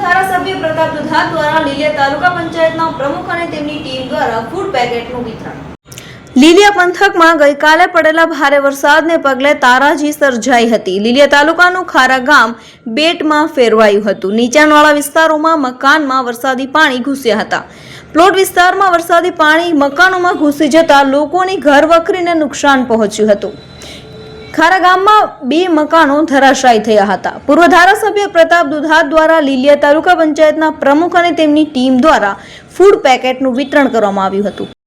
ધારાસભ્ય પ્રતાપ દુધાત દ્વારા લીલિયા તાલુકા પંચાયતના પ્રમુખ અને તેમની ટીમ દ્વારા ફૂડ પેકેટનું વિતરણ। લીલિયા પંથકમાં ગઈકાલે પડેલા ભારે વરસાદને પગલે તારાજી સર્જાઈ હતી। લીલિયા તાલુકાનું ખારા ગામ બેટમાં ફેરવાયું હતું। નીચાણવાળા વિસ્તારોમાં મકાનમાં વરસાદી પાણી ઘૂસ્યા હતા। પ્લોટ વિસ્તારમાં વરસાદી પાણી મકાનોમાં ઘૂસી જતા લોકોની ઘર વખરીને નુકસાન પહોંચ્યું હતું। ખારા ગામમાં 2 મકાનો ધરાશાયી થયા હતા। પૂર્વ ધારાસભ્ય પ્રતાપ દુધાત દ્વારા લીલિયા તાલુકા પંચાયતના પ્રમુખ અને તેમની ટીમ દ્વારા ફૂડ પેકેટનું વિતરણ કરવામાં આવ્યું હતું।